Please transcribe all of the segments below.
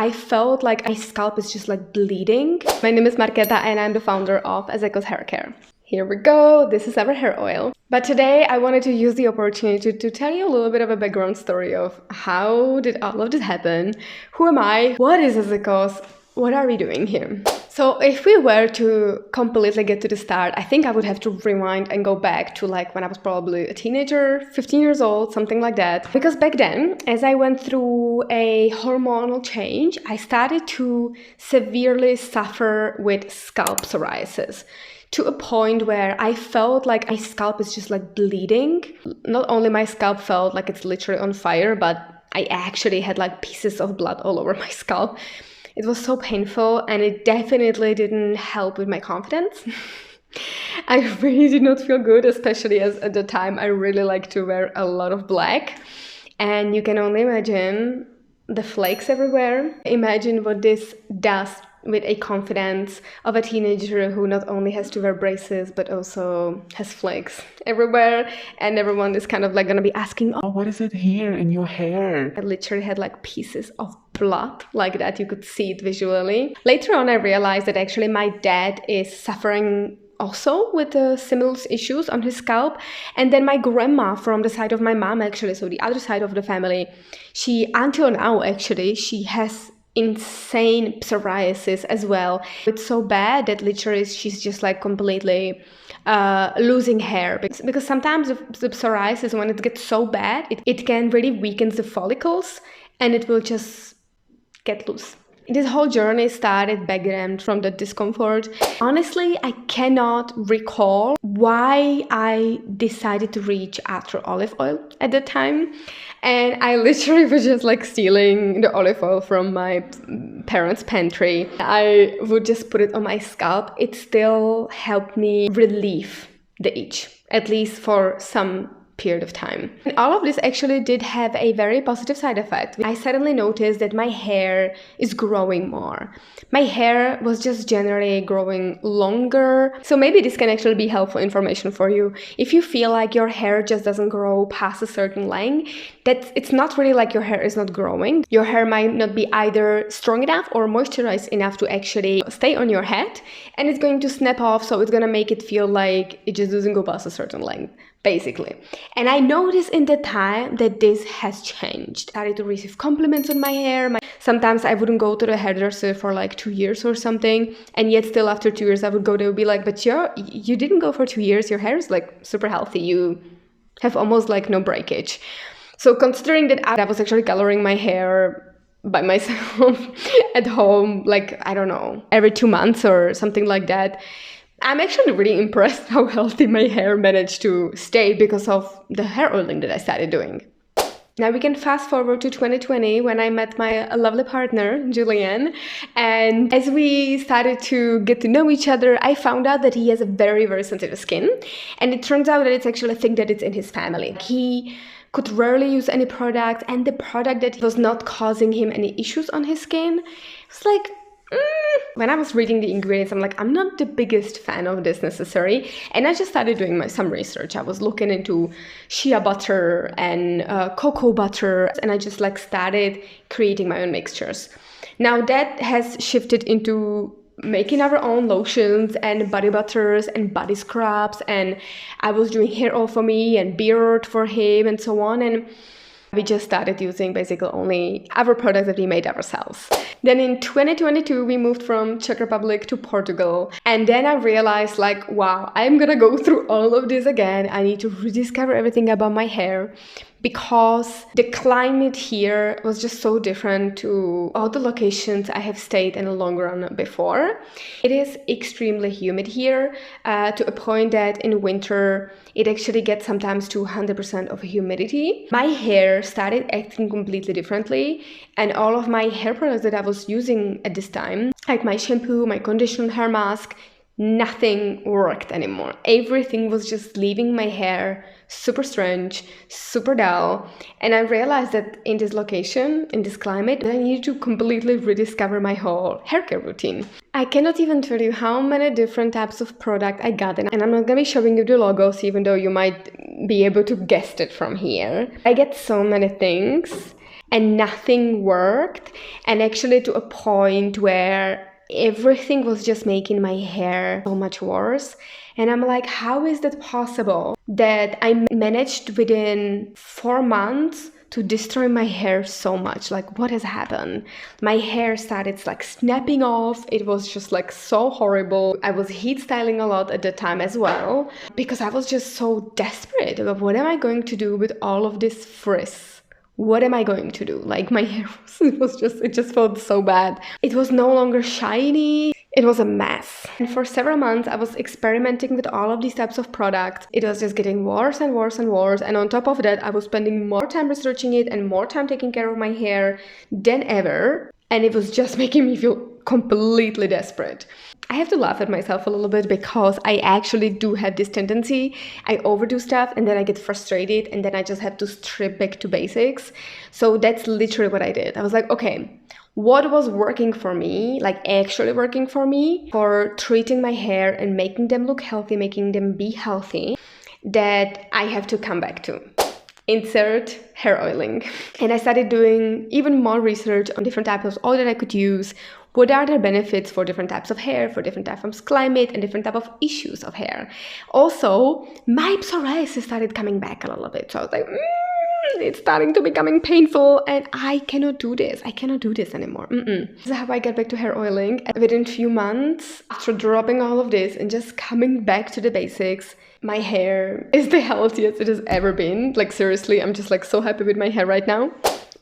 I felt like my scalp is just like bleeding. My name is Marketa and I'm the founder of Azeko's Hair Care. Here we go, this is our hair oil. But today I wanted to use the opportunity to tell you a little bit of a background story of how did all of this happen? Who am I? What is Azeko's? What are we doing here? So if we were to completely get to the start, I think I would have to rewind and go back to like when I was probably a teenager, 15 years old, something like that. Because back then, as I went through a hormonal change, I started to severely suffer with scalp psoriasis, to a point where I felt like my scalp is just like bleeding. Not only my scalp felt like it's literally on fire, but I actually had like pieces of blood all over my scalp. It was so painful and it definitely didn't help with my confidence. I really did not feel good, especially as at the time I really liked to wear a lot of black. And you can only imagine the flakes everywhere. Imagine what this does with a confidence of a teenager who not only has to wear braces but also has flakes everywhere, and everyone is kind of like gonna be asking, Oh, what is it here in your hair? I literally had like pieces of blood like that. You could see it visually. Later on I realized that actually my dad is suffering also with similar issues on his scalp. And then my grandma from the side of my mom, actually, so the other side of the family, she until now actually she has insane psoriasis as well. It's so bad that literally she's just like completely losing hair, because sometimes the psoriasis, when it gets so bad, it can really weaken the follicles and it will just get loose. This whole journey started back then from the discomfort. Honestly, I cannot recall why I decided to reach after olive oil at the time. And I literally was just like stealing the olive oil from my parents' pantry. I would just put it on my scalp. It still helped me relieve the itch, at least for some period of time. And all of this actually did have a very positive side effect. I suddenly noticed that my hair is growing more. My hair was just generally growing longer. So maybe this can actually be helpful information for you. If you feel like your hair just doesn't grow past a certain length, that it's not really like your hair is not growing. Your hair might not be either strong enough or moisturized enough to actually stay on your head, and it's going to snap off, so it's gonna make it feel like it just doesn't go past a certain length, basically. And I noticed in the time that this has changed. I started to receive compliments on my hair. Sometimes I wouldn't go to the hairdresser for like 2 years or something, and yet still after 2 years I would go, they would be like, but you didn't go for 2 years, your hair is like super healthy, you have almost like no breakage. So considering that I was actually coloring my hair by myself at home, like, I don't know, every 2 months or something like that, I'm actually really impressed how healthy my hair managed to stay because of the hair oiling that I started doing. Now we can fast forward to 2020 when I met my lovely partner, Julian. And as we started to get to know each other, I found out that he has a very, very sensitive skin. And it turns out that it's actually a thing that it's in his family. He could rarely use any product, and the product that was not causing him any issues on his skin was like, When I was reading the ingredients, I'm like, I'm not the biggest fan of this necessarily. And I just started doing some research. I was looking into shea butter and cocoa butter, and I just like started creating my own mixtures. Now that has shifted into making our own lotions and body butters and body scrubs, and I was doing hair oil for me and beard for him and so on. And we just started using basically only our products that we made ourselves. Then in 2022, we moved from Czech Republic to Portugal. And then I realized like, wow, I'm gonna go through all of this again. I need to rediscover everything about my hair, because the climate here was just so different to all the locations I have stayed in the long run before. It is extremely humid here, to a point that in winter it actually gets sometimes to 100% of humidity. My hair started acting completely differently, and all of my hair products that I was using at this time, like my shampoo, my conditioner, hair mask, nothing worked anymore. Everything was just leaving my hair super strange, super dull. And I realized that in this location, in this climate, I needed to completely rediscover my whole hair care routine. I cannot even tell you how many different types of product I got, and I'm not gonna be showing you the logos, even though you might be able to guess it from here. I get so many things. and nothing worked. And actually to a point where everything was just making my hair so much worse. And I'm like, how is that possible that I managed within 4 months to destroy my hair so much? Like, what has happened? My hair started like snapping off. It was just like so horrible. I was heat styling a lot at the time as well, because I was just so desperate about what am I going to do with all of this frizz? What am I going to do? Like, my hair it just felt so bad. It was no longer shiny. It was a mess. And for several months, I was experimenting with all of these types of products. It was just getting worse and worse and worse. And on top of that, I was spending more time researching it and more time taking care of my hair than ever. And it was just making me feel completely desperate. I have to laugh at myself a little bit because I actually do have this tendency. I overdo stuff and then I get frustrated and then I just have to strip back to basics. So that's literally what I did. I was like, okay, what was working for me, like actually working for me, for treating my hair and making them look healthy, making them be healthy, that I have to come back to. Insert hair oiling. And I started doing even more research on different types of oil that I could use. What are the benefits for different types of hair, for different types of climate, and different type of issues of hair. Also, my psoriasis started coming back a little bit. So I was like, it's starting to becoming painful and I cannot do this. I cannot do this anymore. This is how I got back to hair oiling. Within a few months, after dropping all of this and just coming back to the basics, my hair is the healthiest it has ever been. Like, seriously, I'm just like so happy with my hair right now.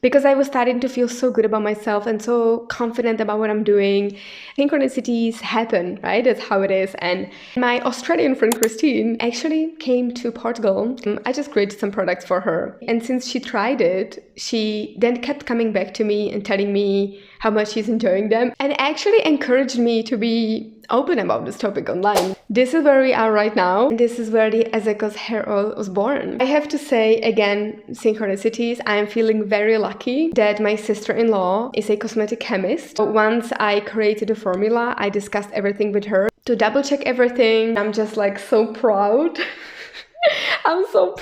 Because I was starting to feel so good about myself and so confident about what I'm doing. Synchronicities happen, right? That's how it is. And my Australian friend Christine actually came to Portugal. I just created some products for her. And since she tried it, she then kept coming back to me and telling me how much she's enjoying them, and actually encouraged me to be open about this topic online. This is where we are right now. And this is where the Ezekos hair oil was born. I have to say again, synchronicities. I am feeling very lucky that my sister-in-law is a cosmetic chemist. Once I created a formula, I discussed everything with her to double check everything. I'm just like so proud. I'm so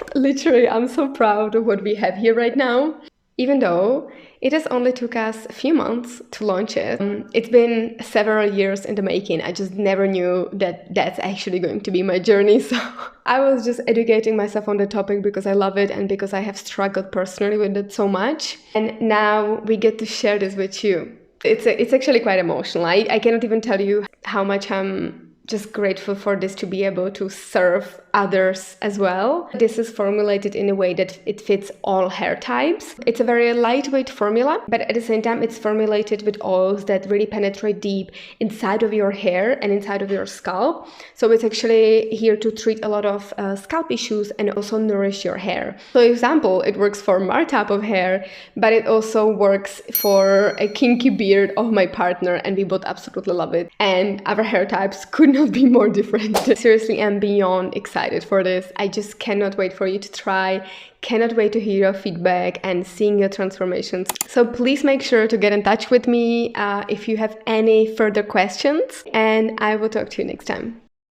proud of what we have here right now. Even though it has only took us a few months to launch it. It's been several years in the making. I just never knew that that's actually going to be my journey. So I was just educating myself on the topic because I love it and because I have struggled personally with it so much. And now we get to share this with you. It's actually quite emotional. I cannot even tell you how much I'm just grateful for this to be able to serve others as well. This is formulated in a way that it fits all hair types. It's a very lightweight formula, but at the same time it's formulated with oils that really penetrate deep inside of your hair and inside of your scalp. So it's actually here to treat a lot of scalp issues and also nourish your hair. So for example, it works for my type of hair, but it also works for a kinky beard of my partner, and we both absolutely love it. And our hair types could not be more different. Seriously, I'm beyond excited for this. I just cannot wait for you to try. Cannot wait to hear your feedback and seeing your transformations. So please make sure to get in touch with me if you have any further questions, and I will talk to you next time.